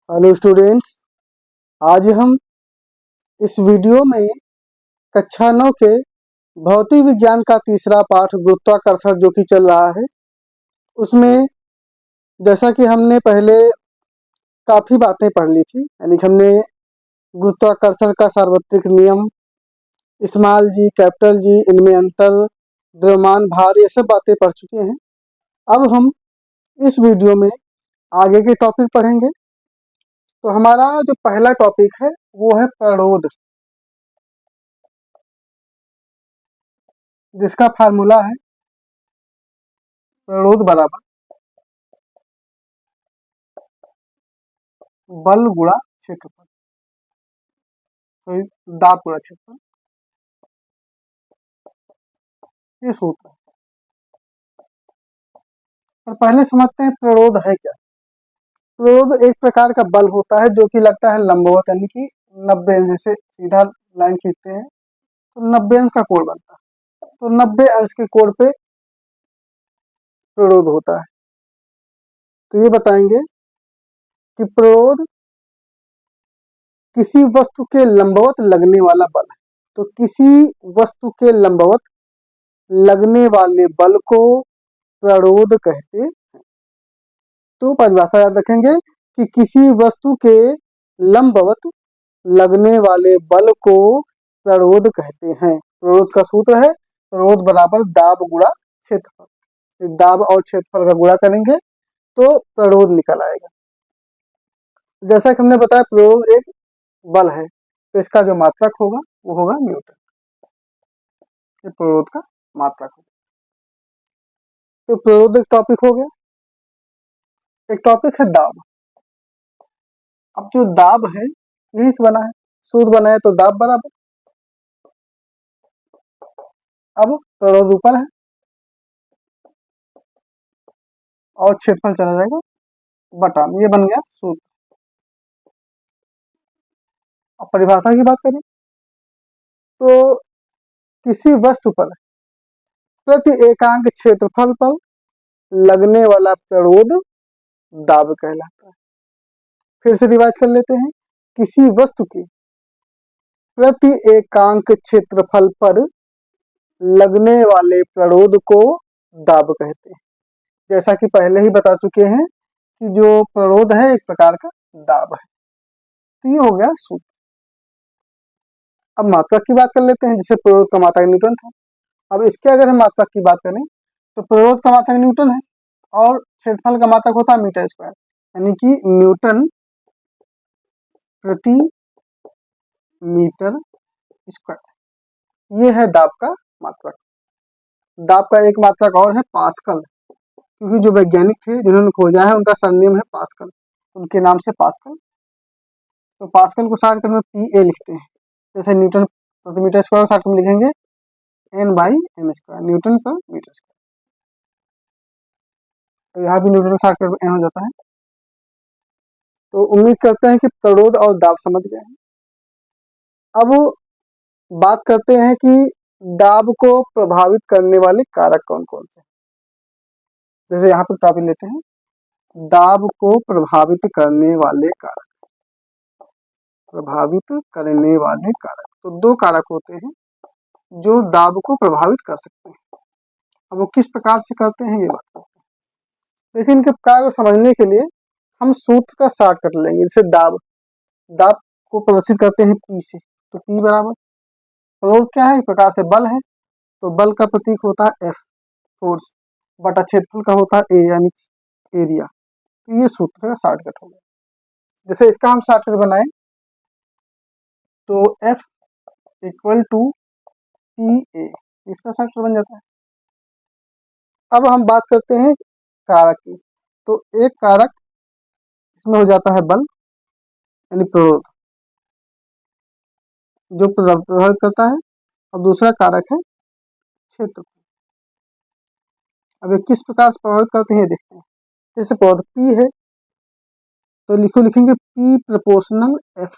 Hello students, आज हम इस वीडियो में कक्षा 9 के भौतिक विज्ञान का तीसरा पाठ गुरुत्वाकर्षण जो कि चल रहा है उसमें जैसा कि हमने पहले काफ़ी बातें पढ़ ली थी। यानी कि हमने गुरुत्वाकर्षण का सार्वत्रिक नियम, स्मॉल जी, कैपिटल जी, इनमें अंतर, द्रव्यमान, भार, ये सब बातें पढ़ चुके हैं। अब हम इस वीडियो में आगे के टॉपिक पढ़ेंगे। तो हमारा जो पहला टॉपिक है वो है प्रणोद, जिसका फार्मूला है प्रणोद बराबर बल गुणा क्षेत्रफल, तो दाब गुणा क्षेत्रफल, ये सूत्र है। और पहले समझते हैं प्रणोद है क्या। प्रणोद एक प्रकार का बल होता है जो कि लगता है लंबवत, यानी कि 90 अंश, जैसे सीधा लाइन खींचते हैं तो 90 अंश का कोण बनता है, तो 90 अंश के कोण पे प्रणोद होता है। तो ये बताएंगे कि प्रणोद किसी वस्तु के लंबवत लगने वाला बल है। तो किसी वस्तु के लंबवत लगने वाले बल को प्रणोद कहते हैं। तो परिभाषा याद रखेंगे कि किसी वस्तु के लंबवत लगने वाले बल को प्रणोद कहते हैं। प्रणोद का सूत्र है प्रणोद बराबर दाब गुणा क्षेत्रफल। दाब और क्षेत्रफल का गुणा करेंगे तो प्रणोद निकल आएगा। जैसा कि हमने बताया प्रणोद एक बल है, तो इसका जो मात्रक होगा वो होगा न्यूटन। ये प्रणोद का मात्रक होगा। तो प्रणोद एक टॉपिक हो गया। एक टॉपिक है दाब। अब जो दाब है यही से बना है, सूत्र बना है, तो दाब बराबर, अब प्रणोद ऊपर है और क्षेत्रफल चला जाएगा बटा में, ये बन गया सूत्र। अब परिभाषा की बात करें तो किसी वस्तु पर प्रति एकांक क्षेत्रफल पर लगने वाला प्रणोद दाब कहलाता है। फिर से रिवाइज कर लेते हैं। किसी वस्तु के प्रति एकांक क्षेत्रफल पर लगने वाले प्रणोद को दाब कहते हैं। जैसा कि पहले ही बता चुके हैं कि जो प्रणोद है एक प्रकार का दाब है। तो ये हो गया सूत्र। अब मात्रक की बात कर लेते हैं। जैसे प्रणोद का मात्रक न्यूटन था, अब इसके अगर हम मात्रक की बात करें तो प्रणोद का मात्रक न्यूटन है और क्षेत्रफल का मात्रक होता है मीटर स्क्वायर, यानी कि न्यूटन प्रति मीटर स्क्वायर। ये है दाब का मात्रक। दाब का एक मात्रक और है पास्कल, क्योंकि जो वैज्ञानिक थे जिन्होंने खोजा है उनका सरनेम है पास्कल, उनके नाम से पास्कल। तो पास्कल को शॉर्टकट में पी ए लिखते हैं। जैसे न्यूटन प्रति मीटर स्क्वायर शॉर्टकट में लिखेंगे N by m square, newton per metre square. तो यहाँ भी न्यूटन शॉर्टकट में एन हो जाता है। तो उम्मीद करते हैं कि प्रणोद और दाब समझ गए हैं। अब बात करते हैं कि दाब को प्रभावित करने वाले कारक कौन कौन से। जैसे यहाँ पर टॉपिक लेते हैं, दाब को प्रभावित करने वाले कारक। प्रभावित करने वाले कारक, तो दो कारक होते हैं जो दाब को प्रभावित कर सकते हैं। अब वो किस प्रकार से करते हैं ये बात करते हैं। लेकिन इनके प्रकार को समझने के लिए हम सूत्र का शॉर्टकट लेंगे। जैसे दाब, दाब को प्रदर्शित करते हैं पी से, तो पी बराबर प्रणोद क्या है, एक प्रकार से बल है, तो बल का प्रतीक होता है एफ, फोर्स, बटा क्षेत्रफल का होता है ए, यानी एरिया। तो ये सूत्र का शॉर्टकट हो गया। जैसे इसका हम शॉर्टकट बनाए तो F equal to P A, इसका शॉर्टकट बन जाता है। अब हम बात करते हैं कारक की। तो एक कारक इसमें हो जाता है बल, यानी प्रणोद जो प्रभावित करता है, और दूसरा कारक है क्षेत्रफल। अब ये किस प्रकार से प्रभावित करते हैं देखते हैं। जैसे पौध पी है तो लिखेंगे पी प्रोपोर्शनल एफ,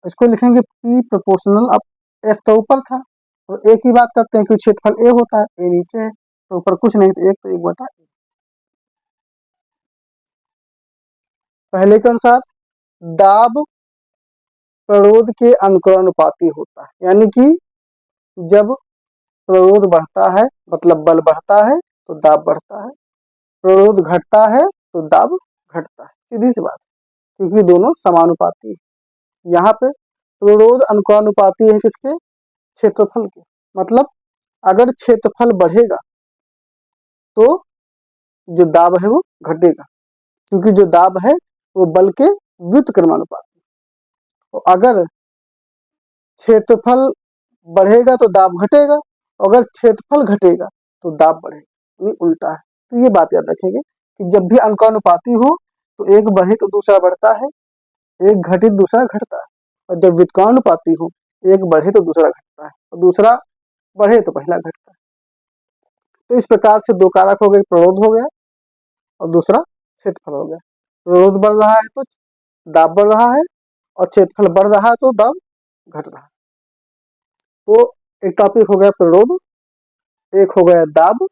इसको लिखेंगे पी प्रोपोर्शनल, अब एफ तो ऊपर था, तो एक ही बात करते हैं कि क्षेत्रफल ए होता है, ए नीचे है तो ऊपर कुछ नहीं, तो एक, तो एक बटा ए। पहले के अनुसार दाब प्रतिरोध के अनुक्रमानुपाती होता है, यानी कि जब प्रतिरोध बढ़ता है मतलब बल बढ़ता है तो दाब बढ़ता है, प्रतिरोध घटता है तो दाब घटता है, सीधी सी बात, क्योंकि दोनों समानुपाती है। यहाँ पे प्रतिरोध अनुक्रमानुपाती है किसके? क्षेत्रफल के। मतलब अगर क्षेत्रफल बढ़ेगा तो जो दाब है वो घटेगा, क्योंकि जो दाब है वो बल के व्युत्क्रमानुपाती। तो अगर क्षेत्रफल बढ़ेगा तो दाब घटेगा, अगर क्षेत्रफल घटेगा तो दाब बढ़ेगा, ये उल्टा है। तो ये बात याद रखेंगे कि जब भी अनुपाती हो तो एक बढ़े तो दूसरा बढ़ता है, एक घटे तो दूसरा घटता है, और जब व्युत्क्रमानुपाती हो एक बढ़े तो दूसरा घटता है और दूसरा बढ़े तो पहला घटता है। तो इस प्रकार से दो कारक हो गए, प्रतिरोध हो गया और दूसरा क्षेत्रफल हो गया। प्रतिरोध बढ़ रहा है तो दाब बढ़ रहा है और क्षेत्रफल बढ़ रहा है तो दाब घट रहा है। तो एक टॉपिक हो गया प्रतिरोध, एक हो गया दाब,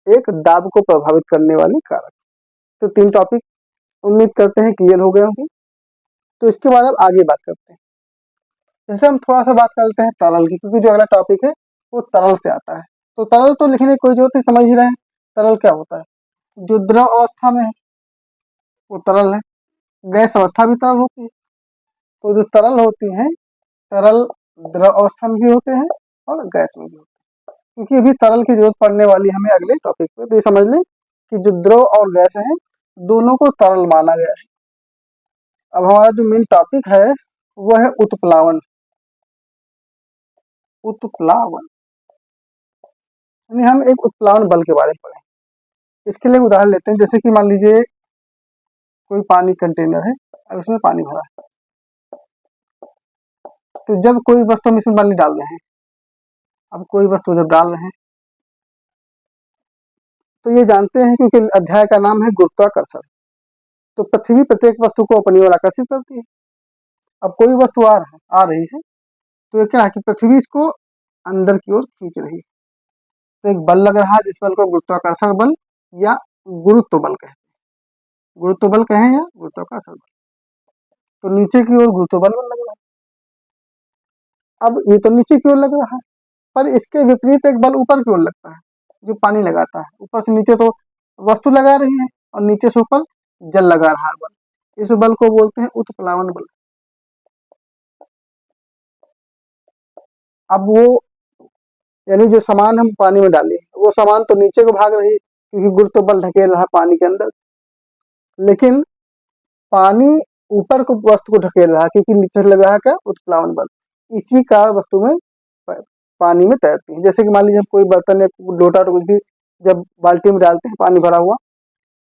एक दाब को प्रभावित करने वाले कारक। तो तीन टॉपिक उम्मीद करते हैं क्लियर हो गए होंगे। तो इसके बाद अब आगे बात करते हैं। जैसे हम थोड़ा सा बात करते हैं तरल की, क्योंकि जो अगला टॉपिक है वो तरल से आता है। तो तरल तो लिखने की कोई जरूरत नहीं, समझ ही रहे हैं तरल क्या होता है। जो द्रव अवस्था में है वो तरल है, गैस अवस्था भी तरल होती है। तो जो तरल होती है, तरल द्रव अवस्था में भी होते हैं और गैस में भी होते हैं, क्योंकि अभी तरल की जरूरत पड़ने वाली है हमें अगले टॉपिक पे। तो ये समझ लें कि जो द्रव और गैस है दोनों को तरल माना गया है। अब हमारा जो मेन टॉपिक है वो है उत्प्लावन। उत्प्लावन यानी हम एक उत्प्लावन बल के बारे में पढ़ें। इसके लिए उदाहरण लेते हैं, जैसे कि मान लीजिए कोई पानी कंटेनर है, अब इसमें पानी भरा है, तो जब कोई वस्तु हम इसमें पानी डाल रहे हैं, अब कोई वस्तु जब डाल रहे हैं तो ये जानते हैं, क्योंकि अध्याय का नाम है गुरुत्वाकर्षण, तो पृथ्वी प्रत्येक वस्तु को अपनी ओर आकर्षित करती है। अब कोई वस्तु आ रही है तो ये क्या है कि पृथ्वी इसको अंदर की ओर खींच रही है। तो एक बल लग रहा है जिस बल को गुरुत्वाकर्षण बल या गुरुत्व बल कहते हैं। गुरुत्व बल कहें या गुरुत्वाकर्षण बल। तो नीचे की ओर गुरुत्व बल लग रहा है। अब ये तो नीचे की ओर लग रहा है, पर इसके विपरीत एक बल ऊपर की ओर लगता है जो पानी लगाता है। ऊपर से नीचे तो वस्तु लगा रही है और नीचे से ऊपर जल लगा रहा है बल। इस बल को बोलते हैं उत्प्लावन बल। अब वो यानी जो सामान हम पानी में डाले वो सामान तो नीचे को भाग रही है, क्योंकि गुरुत्व बल ढकेल रहा है पानी के अंदर, लेकिन पानी ऊपर को वस्तु को ढकेल रहा है क्योंकि नीचे से लग रहा है क्या? उत्प्लावन बल। इसी का वस्तु में पानी में तैरती है। जैसे कि मान लीजिए हम कोई बर्तन या लोटा तो कुछ भी जब बाल्टी में डालते हैं पानी भरा हुआ,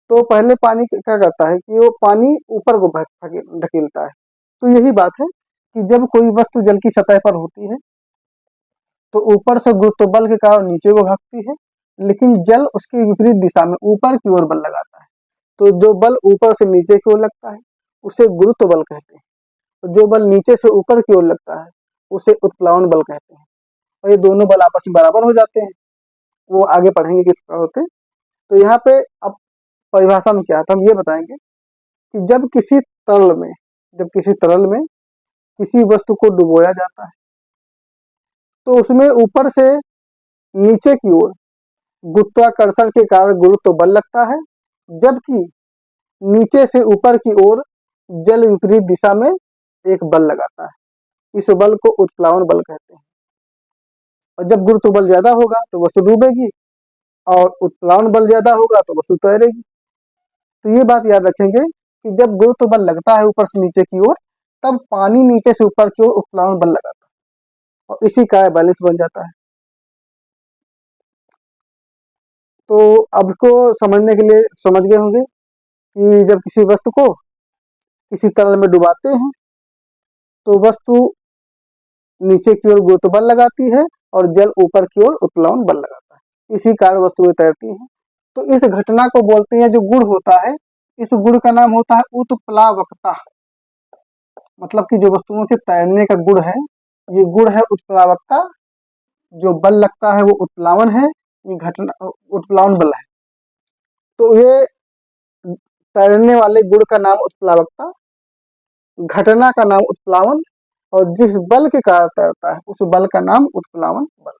तो पहले पानी क्या करता है कि वो पानी ऊपर को ढकेलता है। तो यही बात है कि जब कोई वस्तु जल की सतह पर होती है तो ऊपर से गुरुत्व बल के कारण नीचे को भागती है, लेकिन जल उसकी विपरीत दिशा में ऊपर की ओर बल लगाता है। तो जो बल ऊपर से नीचे की ओर लगता है उसे गुरुत्व बल कहते हैं, और जो बल नीचे से ऊपर की ओर लगता है उसे उत्प्लावन बल कहते हैं। और ये दोनों बल आपस में बराबर हो जाते हैं, वो आगे पढ़ेंगे किस प्रकार होते हैं। तो यहाँ पे अब परिभाषा में क्या है, तो हम ये बताएंगे कि जब किसी तरल में किसी वस्तु को डुबोया जाता है तो उसमें ऊपर से नीचे की ओर गुरुत्वाकर्षण के कारण गुरुत्व बल लगता है, जबकि नीचे से ऊपर की ओर जल विपरीत दिशा में एक बल लगाता है। इस बल को उत्प्लावन बल कहते हैं। और जब गुरुत्व बल ज्यादा होगा तो वस्तु डूबेगी और उत्प्लावन बल ज्यादा होगा तो वस्तु तैरेगी। तो ये बात याद रखेंगे कि जब गुरुत्व बल लगता है ऊपर से नीचे की ओर, तब पानी नीचे से ऊपर की ओर उत्प्लावन बल लगाता है और इसी का बैलेंस बन जाता है। तो अब इसको समझने के लिए समझ गए होंगे कि जब किसी वस्तु को किसी तरल में डुबाते हैं तो वस्तु नीचे की ओर गुरुत्व बल लगाती है और जल ऊपर की ओर उत्प्लावन बल लगाता है, इसी कारण वस्तुएं तैरती हैं। तो इस घटना को बोलते हैं, जो गुण होता है इस गुण का नाम होता है उत्प्लावकता। मतलब कि जो वस्तुओं के तैरने का गुण है ये गुण है उत्प्लावकता। जो बल लगता है वो उत्प्लावन है, ये घटना उत्प्लावन बल है। तो ये तैरने वाले गुण का नाम उत्प्लावकता, घटना का नाम उत्प्लावन, और जिस बल के कारण तैरता है उस बल का नाम उत्प्लावन बल।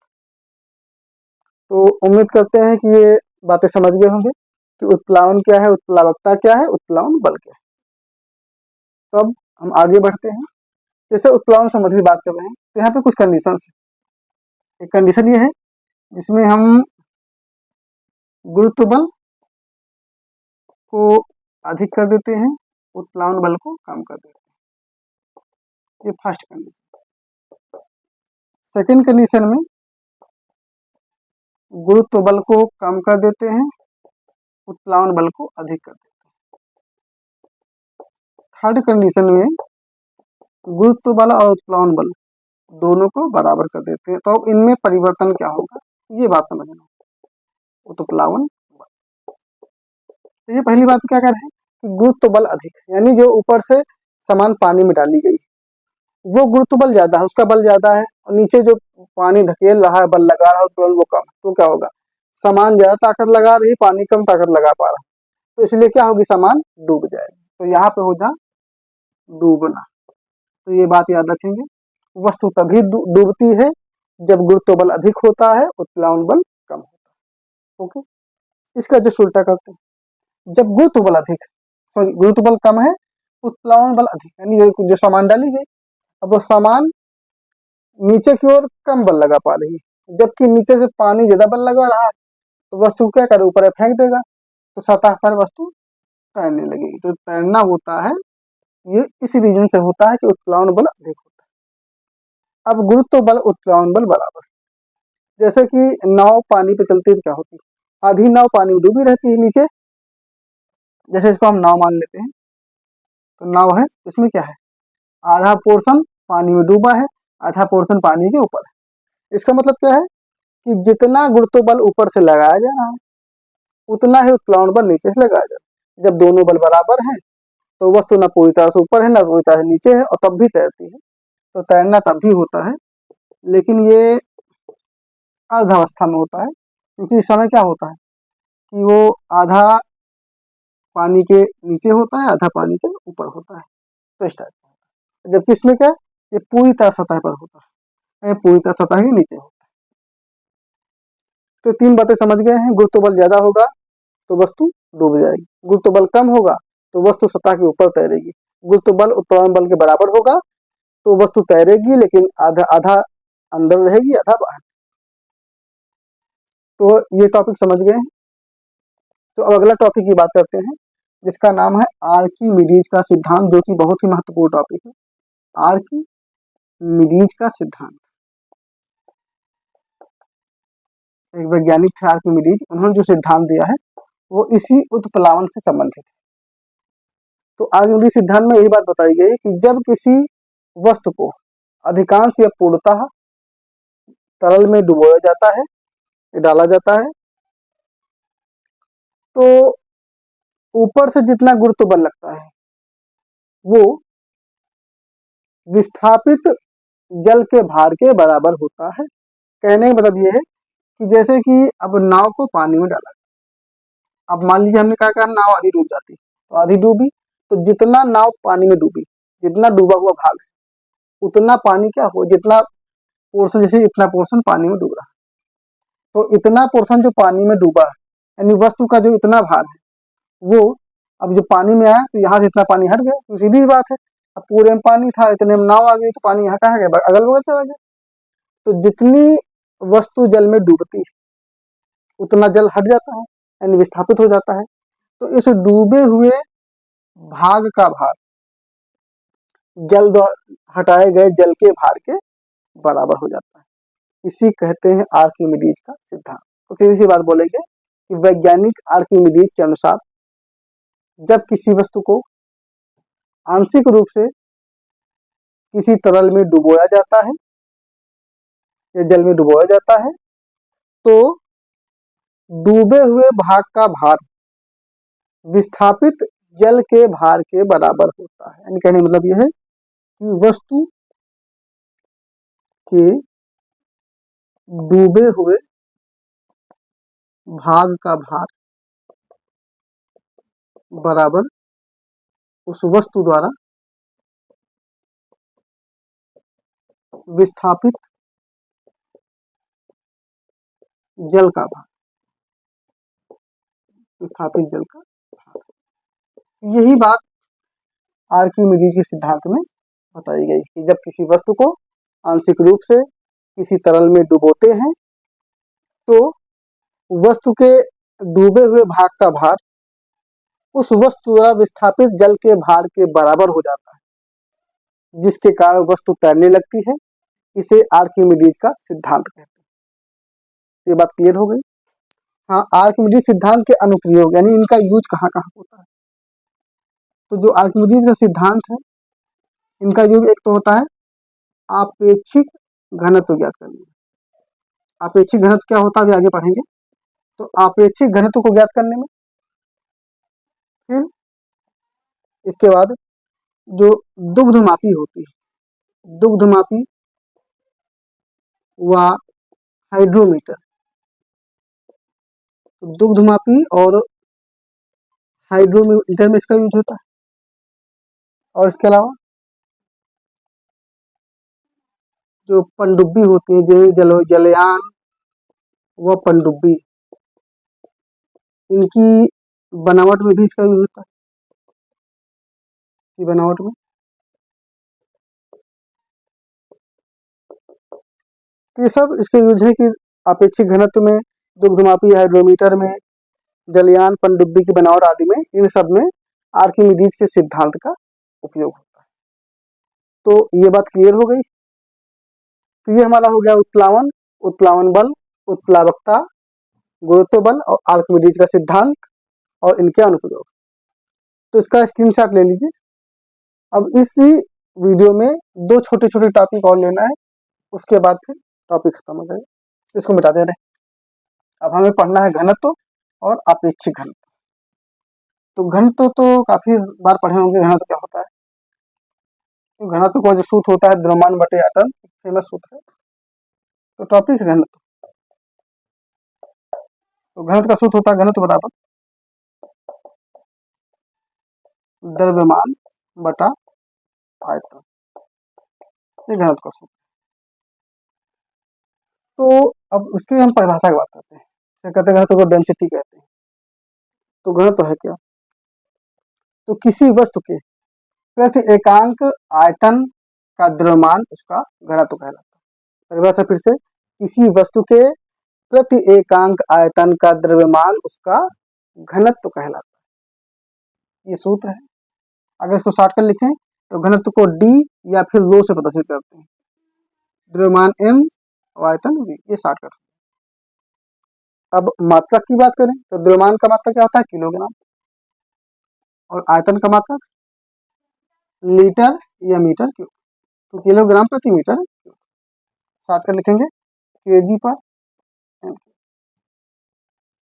तो उम्मीद करते हैं कि ये बातें समझ गए होंगे कि उत्प्लावन क्या है, उत्प्लावकता क्या है, उत्प्लावन बल क्या है। तो अब हम आगे बढ़ते हैं। जैसे उत्प्लावन संबंधी बात कर रहे हैं तो यहाँ पे कुछ कंडीशन है। एक कंडीशन ये है जिसमें हम गुरुत्व बल को अधिक कर देते हैं, उत्प्लावन बल को कम कर देते हैं। ये फर्स्ट कंडीशन। सेकंड कंडीशन में गुरुत्व बल को कम कर देते हैं, उत्प्लावन बल को अधिक कर देते हैं। थर्ड कंडीशन में गुरुत्व बल और उत्प्लावन बल दोनों को बराबर कर देते हैं। तो अब इनमें परिवर्तन क्या होगा ये बात समझना। उत्प्लावन बल, तो ये पहली बात क्या कर रहे हैं कि गुरुत्व बल अधिक, यानी जो ऊपर से सामान पानी में डाली गई वो गुरुत्व बल ज्यादा है, उसका बल ज्यादा है, और नीचे जो पानी धकेल रहा है, बल लगा रहा है, उत्प्लावन वो कम। तो क्या होगा, सामान ज्यादा ताकत लगा रही, पानी कम ताकत लगा पा रहा, तो इसलिए क्या होगी, सामान डूब जाएगी। तो यहाँ पे हो जा डूबना। तो ये बात याद रखेंगे, वस्तु तभी डूबती है जब गुरुत्व बल अधिक होता है, उत्प्लावन बल कम होता है। ओके, इसका जो उल्टा करते हैं, जब गुरुत्व बल अधिक, सॉरी गुरुत्व बल कम है, उत्प्लावन बल अधिक, यानी जो सामान डाली गई अब वो सामान नीचे की ओर कम बल लगा पा रही है, जबकि नीचे से पानी ज्यादा बल लगा रहा है, तो वस्तु क्या करे, ऊपर फेंक देगा, तो सतह पर वस्तु तैरने लगेगी। तो तैरना होता है ये इस रीजन से होता है कि उत्प्लावन बल अधिक होता है। अब गुरुत्व बल उत्प्लावन बल बराबर, जैसे कि नाव पानी पे चलती है तो क्या होती है, आधी नाव पानी में डूबी रहती है नीचे, जैसे इसको हम नाव मान लेते हैं, तो नाव है, इसमें क्या है, आधा पोर्शन पानी में डूबा है, आधा पोर्शन पानी के ऊपर है। इसका मतलब क्या है कि जितना गुरुत्व बल ऊपर से लगाया जा रहा है उतना ही उत्प्लावन बल नीचे से लगाया जा रहा है। जब दोनों बल बराबर हैं तो वस्तु न पूरी तरह से ऊपर है न पूरी तरह से नीचे है, और तब भी तैरती है। तो तैरना तब भी होता है, लेकिन ये अर्धावस्था में होता है, क्योंकि इस समय क्या होता है कि वो आधा पानी के नीचे होता है, आधा पानी के ऊपर होता है। तो इस टाइप का, जबकि इसमें क्या, ये पूरी तरह सतह पर होता है, पूरी तरह सतह के नीचे होता है। तो तीन बातें समझ गए हैं, गुरुत्व बल ज्यादा होगा तो वस्तु डूब जाएगी, गुरुत्व बल कम होगा तो वस्तु सतह के ऊपर तैरेगी, गुरुत्व बल उत्प्लावन बल के बराबर होगा तो वस्तु तैरेगी, लेकिन आधा आधा अंदर रहेगी, आधा बाहर। तो ये टॉपिक समझ गए हैं। तो अब अगला टॉपिक की बात करते हैं, जिसका नाम है आर्किमिडीज का सिद्धांत, जो कि बहुत ही महत्वपूर्ण टॉपिक है। आर्किमिडीज का सिद्धांत, एक वैज्ञानिक थे आर्किमिडीज, उन्होंने जो सिद्धांत दिया है वो इसी उत्प्लावन से संबंधित है। तो आर्किमिडीज सिद्धांत में यही बात बताई गई कि जब किसी वस्तु को अधिकांश या पूर्णतः तरल में डुबोया जाता है, डाला जाता है, तो ऊपर से जितना गुरुत्व बल लगता है वो विस्थापित जल के भार के बराबर होता है। कहने का मतलब ये है कि जैसे कि अब नाव को पानी में डाला, अब मान लीजिए हमने क्या कहा, नाव आधी डूब जाती, तो आधी डूबी, तो जितना नाव पानी में डूबी, जितना डूबा हुआ भाग है उतना पानी क्या हो, जितना पोर्शन, जैसे इतना पोर्शन पानी में डूब रहा, तो इतना पोर्शन जो पानी में डूबा है, यानी वस्तु का जो इतना भार है वो अब जो पानी में आया तो यहाँ से इतना पानी हट गया, तो सीधी बात है, अब पूरे में पानी था, इतने में नाव आ गई, तो पानी यहाँ कहाँ गया, अगल बगल चला गया। तो जितनी वस्तु जल में डूबती है उतना जल हट जाता है, यानी विस्थापित हो जाता है। तो इस डूबे हुए भाग का भार जल हटाए गए जल के भार के बराबर हो जाता है। इसी कहते हैं आर्किमिडीज का सिद्धांत। तो सीधी सी बात बोलेंगे कि वैज्ञानिक आर्किमिडीज के अनुसार जब किसी वस्तु को आंशिक रूप से किसी तरल में डुबोया जाता है या जल में डुबोया जाता है, तो डूबे हुए भाग का भार विस्थापित जल के भार के बराबर होता है। यानी कहने मतलब यह है कि वस्तु के डूबे हुए भाग का भार बराबर उस वस्तु द्वारा विस्थापित जल का भार, विस्थापित जल का भार। यही बात आर्किमिडीज के सिद्धांत में बताई गई कि जब किसी वस्तु को आंशिक रूप से किसी तरल में डुबोते हैं तो वस्तु के डूबे हुए भाग का भार उस वस्तु द्वारा विस्थापित जल के भार के बराबर हो जाता है, जिसके कारण वस्तु तैरने लगती है। इसे आर्किमिडीज का सिद्धांत कहते हैं। ये बात क्लियर हो गई। हाँ, आर्किमिडीज सिद्धांत के अनुप्रयोग यानी इनका यूज कहाँ कहाँ होता है। तो जो आर्किमिडीज का सिद्धांत है, इनका यूज एक तो होता है आपेक्षिक घनत्व ज्ञात करने में। आपेक्षिक घनत्व क्या होता है अभी आगे पढ़ेंगे। तो आपेक्षिक घनत्व को ज्ञात करने में, फिर इसके बाद जो दुग्धमापी होती है, दुग्धमापी व हाइड्रोमीटर, तो दुग्धमापी और हाइड्रोमीटर में इसका यूज होता है। और इसके अलावा जो पनडुब्बी होती है, जो जलयान व पनडुब्बी, इनकी बनावट में भी इसका यूज होता है। की बनावट में तो ये सब इसके यूज है कि आपेक्षिक घनत्व में, दुग्धमापी, हाइड्रोमीटर में, जलयान, पनडुब्बी की बनावट आदि में, इन सब में आर्किमिडीज के सिद्धांत का उपयोग होता है। तो ये बात क्लियर हो गई। तो ये हमारा हो गया उत्प्लावन, उत्प्लावन बल, उत्प्लावकता, गुरुत्व बल और आर्किमिडीज का सिद्धांत और इनके अनुप्रयोग। तो इसका स्क्रीनशॉट ले लीजिए। अब इस वीडियो में 2 छोटे छोटे टॉपिक और लेना है, उसके बाद फिर टॉपिक खत्म हो जाएगा। इसको मिटा दे रहे। अब हमें पढ़ना है घनत्व और आपेक्षिक घनत्व। तो घनत्व तो काफी बार पढ़े होंगे, घनत्व क्या होता है। तो घनत्व का जो सूत्र होता है द्रव्यमान बटे आयतन, फेमस सूत्र है। तो टॉपिक है घनत्व। तो घनत्व का सूत्र होता है घनत्व बराबर द्रव्यमान बटा आयतन, ये घनत्व का सूत्र। तो अब उसकी हम परिभाषा की बात करते हैं। क्या कहते हैं घनत्व को? डेंसिटी कहते हैं। तो घनत्व है क्या? तो किसी वस्तु के प्रति एकांक आयतन का द्रव्यमान उसका घनत्व कहलाता है। परिभाषा फिर से, किसी वस्तु के प्रति एकांक आयतन का द्रव्यमान उसका घनत्व कहलाता है। ये सूत्र है। अगर इसको शॉर्ट कर लिखें तो घनत्व को डी या फिर लो से प्रदर्शित करते हैं। द्रव्यमान m और आयतन v, ये शॉर्ट कर। अब मात्रक की बात करें तो द्रव्यमान का मात्रक क्या होता है? किलोग्राम। और आयतन का मात्रक लीटर या मीटर क्यूब। तो किलोग्राम प्रति मीटर क्यूब, शॉर्ट कर लिखेंगे केजी पर एम।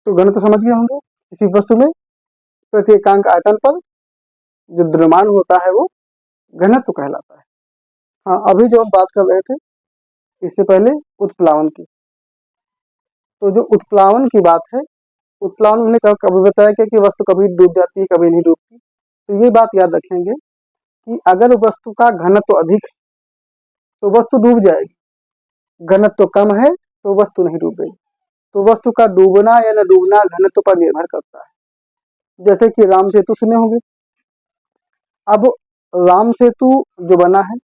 तो घनत्व समझ गए होंगे। किसी वस्तु में प्रति एकांक आयतन पर जो द्रव्यमान होता है वो घनत्व कहलाता है। हाँ, अभी जो हम बात कर रहे थे इससे पहले उत्प्लावन की, तो जो उत्प्लावन की बात है, उत्प्लावन हमने कभी बताया कि वस्तु कभी डूब जाती है, कभी नहीं डूबती। तो ये बात याद रखेंगे कि अगर वस्तु का घनत्व अधिक है तो वस्तु डूब जाएगी, घनत्व कम है तो वस्तु नहीं डूबेगी। तो वस्तु का डूबना या न डूबना घनत्व पर निर्भर करता है। जैसे कि राम सेतु सुने होंगे। अब राम सेतु जो बना है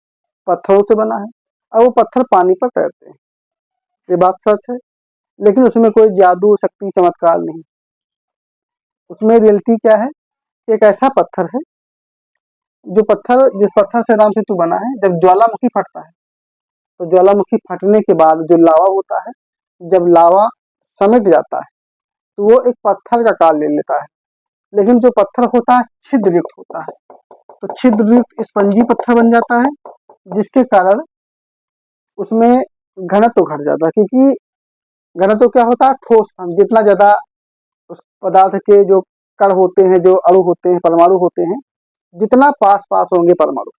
पत्थरों से बना है, अब वो पत्थर पानी पर तैरते हैं, ये बात सच है। लेकिन उसमें कोई जादू, शक्ति, चमत्कार नहीं। उसमें रियलिटी क्या है? एक ऐसा पत्थर है, जो पत्थर, जिस पत्थर से राम सेतु बना है, जब ज्वालामुखी फटता है तो ज्वालामुखी फटने के बाद जो लावा होता है, जब लावा समिट जाता है तो वो एक पत्थर का आकार ले लेता है। लेकिन जो पत्थर होता है छिद्रयुक्त होता है, तो छिद्रयुक्त स्पंजी पत्थर बन जाता है, जिसके कारण उसमें घनत्व घट जाता है। क्योंकि घनत्व क्या होता है? ठोस, जितना ज्यादा उस पदार्थ के जो कण होते हैं, जो अणु होते हैं, परमाणु होते हैं, जितना पास पास होंगे परमाणु,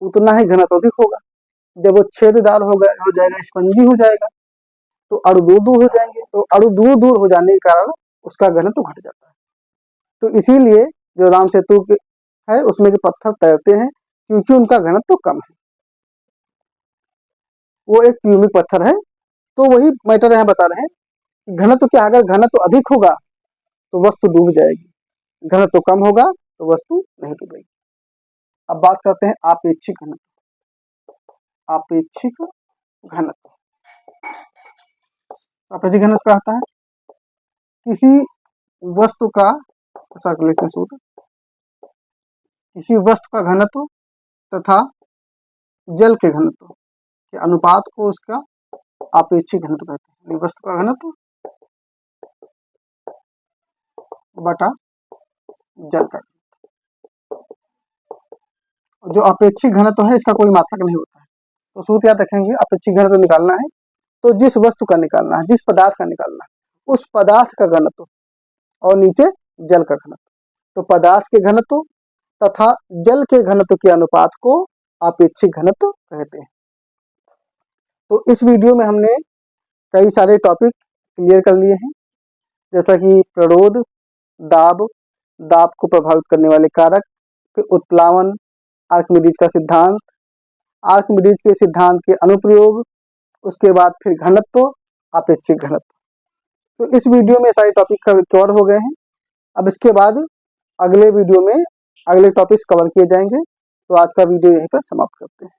उतना ही घनत्व अधिक होगा। जब वो छेददार हो जाएगा, स्पंजी हो जाएगा, तो अणु दूर दूर हो जाएंगे। तो अणु दूर दूर हो जाने के कारण उसका घनत्व घट जाता है। तो इसीलिए जो राम सेतु है उसमें के पत्थर तैरते हैं क्योंकि उनका घनत्व तो कम है, वो एक प्यूमिक पत्थर है। तो वही मैटर यहाँ बता रहे हैं कि घनत्व क्या, अगर घनत्व अधिक होगा तो वस्तु डूब जाएगी, घनत्व कम होगा तो वस्तु नहीं डूबेगी। अब बात करते हैं आपेक्षिक घनत्व। आपेक्षिक घनत्व, आपेक्षिक घनत्व कहता है किसी वस्तु का सूत्र, किसी वस्तु का घनत्व तथा जल के घनत्व के अनुपात को उसका आपेक्षिक घनत्व कहते हैं। वस्तु का घनत्व बटा जल का, जो अपेक्षिक घनत्व है इसका कोई मात्रक नहीं होता है। तो सूत्र याद रखेंगे, अपेक्षिक घनत्व निकालना है तो जिस वस्तु का निकालना है, जिस पदार्थ का निकालना है, उस पदार्थ का घनत्व और नीचे जल का घनत्व। तो पदार्थ के घनत्व तथा जल के घनत्व के अनुपात को आपेक्षिक घनत्व कहते हैं। तो इस वीडियो में हमने कई सारे टॉपिक क्लियर कर लिए हैं, जैसा कि प्रतिरोध, दाब, दाब को प्रभावित करने वाले कारक, फिर उत्प्लावन, आर्किमिडीज का सिद्धांत, आर्किमिडीज के सिद्धांत के अनुप्रयोग, उसके बाद फिर घनत्व, आपेक्षिक घनत्व। तो इस वीडियो में सारे टॉपिक कवर हो गए हैं। अब इसके बाद अगले वीडियो में अगले टॉपिक्स कवर किए जाएंगे। तो आज का वीडियो यहीं पर समाप्त करते हैं।